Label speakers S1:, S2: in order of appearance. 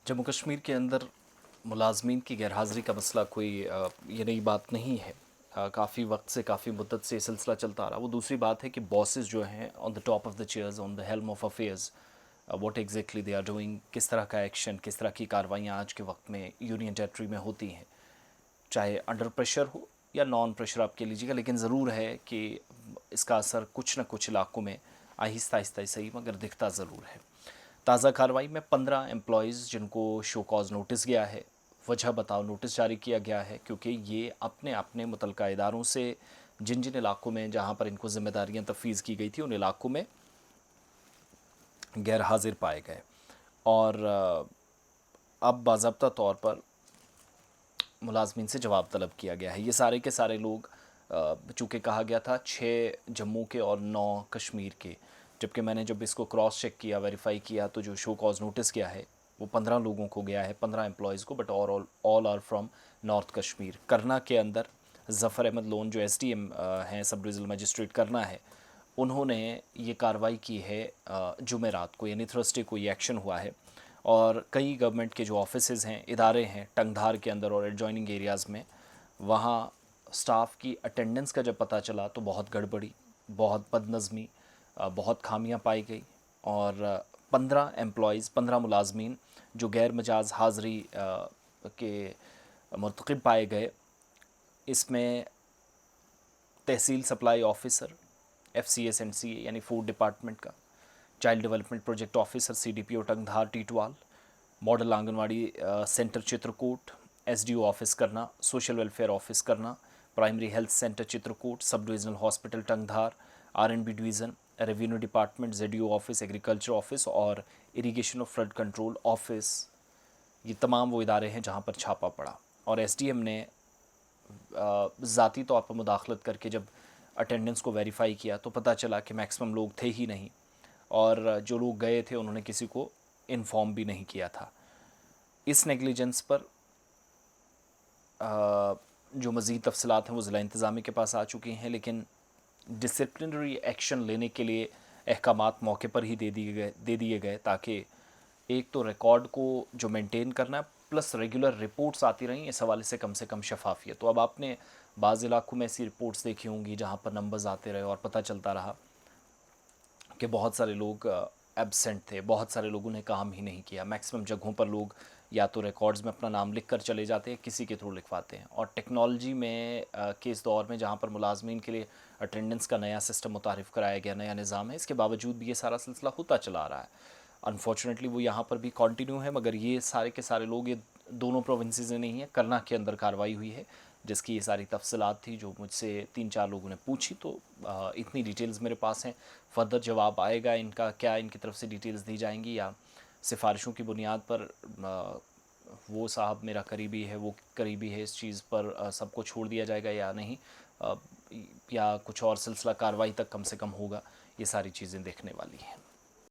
S1: जम्मू कश्मीर के अंदर मुलाजमीन की गैरहाज़िरी का मसला कोई ये नई बात नहीं है। काफ़ी वक्त से, काफ़ी मुद्दत से ये सिलसिला चलता आ रहा। वो दूसरी बात है कि बॉसेस जो हैं on the top of the chairs, on the helm of affairs, what exactly they are doing, किस तरह का एक्शन, किस तरह की कार्रवाइयाँ आज के वक्त में यूनियन टेरिटरी में होती हैं, चाहे अंडर प्रेशर हो या नॉन प्रेशर आप कह लीजिएगा, लेकिन ज़रूर है कि इसका असर कुछ न कुछ इलाकों में आहिस्ता आहिस्ता सही मगर दिखता ज़रूर है। ताज़ा कार्रवाई में 15 एम्प्लॉयज़ जिनको शो कॉज नोटिस गया है, वजह बताओ नोटिस जारी किया गया है, क्योंकि ये अपने अपने मुतलका इदारों से जिन जिन इलाकों में जहाँ पर इनको जिम्मेदारियाँ तफवीज़ की गई थी उन इलाकों में गैर हाजिर पाए गए। और अब बाज़ाब्ता तौर पर मुलाजमीन से जवाब तलब किया गया है। ये सारे के सारे लोग, चूँकि कहा गया था 6 जम्मू के और 9 कश्मीर के, जबकि मैंने जब इसको क्रॉस चेक किया, वेरीफाई किया, तो जो शो कॉज नोटिस गया है वो 15 लोगों को गया है, 15 एम्प्लॉयज़ को, but all are from north Kashmir. करना के अंदर ज़फ़र अहमद लोन जो SDM हैं, सब डिविजनल मजिस्ट्रेट करना है, उन्होंने ये कार्रवाई की है जुमेरात को, यानी थर्सडे को ये एक्शन हुआ है। और कई गवर्नमेंट के जो ऑफिसेज़ हैं, इदारे हैं टंगधार के अंदर और एडजॉइनिंग एरियाज़ में, वहाँ स्टाफ की अटेंडेंस का जब पता चला तो बहुत गड़बड़ी, बहुत बदनज़मी, बहुत खामियां पाई गई। और 15 एम्प्लॉयज़, 15 मुलाजमीन जो गैर मजाज हाज़री के मरतकब पाए गए, इसमें तहसील supply officer FCS and CA यानी फूड डिपार्टमेंट का, child development project officer CDPO Tangdhar Teetwal, model anganwadi centre Chitrakoot, SDO office Karnah, social welfare office Karnah, primary health centre Chitrakoot, sub divisional hospital Tangdhar, R&B division, revenue department, ZDO office, agriculture office और irrigation of flood control office, ये तमाम वो इदारे हैं जहाँ पर छापा पड़ा। और SDM ने ज़ाती तौर पर मुदाखलत करके जब अटेंडेंस को वेरीफाई किया तो पता चला कि मैक्सिमम लोग थे ही नहीं, और जो लोग गए थे उन्होंने किसी को इन्फॉर्म भी नहीं किया था। इस नेगलिजेंस पर जो मज़ीद तफसीलात हैं वो ज़िला इंतज़ामी के पास आ चुकी हैं, लेकिन डिसिप्लिनरी एक्शन लेने के लिए अहकामात मौके पर ही दे दिए गए ताकि एक तो रिकॉर्ड को जो मेंटेन करना है, प्लस रेगुलर रिपोर्ट्स आती रहीं, इस हवाले से कम शफाफियत। तो अब आपने बाज़ इलाकों में ऐसी रिपोर्ट्स देखी होंगी जहाँ पर नंबर्स आते रहे और पता चलता रहा कि बहुत सारे लोग एब्सेंट थे, बहुत सारे लोगों ने काम ही नहीं किया। मैक्सिमम जगहों पर लोग या तो रिकॉर्ड्स में अपना नाम लिख कर चले जाते हैं, किसी के थ्रू लिखवाते हैं। और टेक्नोलॉजी में के इस दौर में जहाँ पर मुलाजमीन के लिए अटेंडेंस का नया सिस्टम मुतारिफ़ कराया गया, नया निज़ाम है, इसके बावजूद भी ये सारा सिलसिला होता चला आ रहा है। अनफॉर्चुनेटली वो यहाँ पर भी कंटिन्यू है, मगर ये सारे के सारे लोग, ये दोनों प्रोविंसेस में नहीं है, करना के अंदर कार्रवाई हुई है, जिसकी ये सारी तफसीलात थी जो मुझसे 3-4 लोगों ने पूछी। तो इतनी डिटेल्स मेरे पास हैं। फ़र्दर जवाब आएगा इनका, क्या इनकी तरफ से डिटेल्स दी जाएंगी या सिफारिशों की बुनियाद पर वो साहब मेरा करीबी है, वो करीबी है, इस चीज़ पर सबको छोड़ दिया जाएगा या नहीं, अ, या कुछ और सिलसिला कार्रवाई तक कम से कम होगा, ये सारी चीज़ें देखने वाली हैं।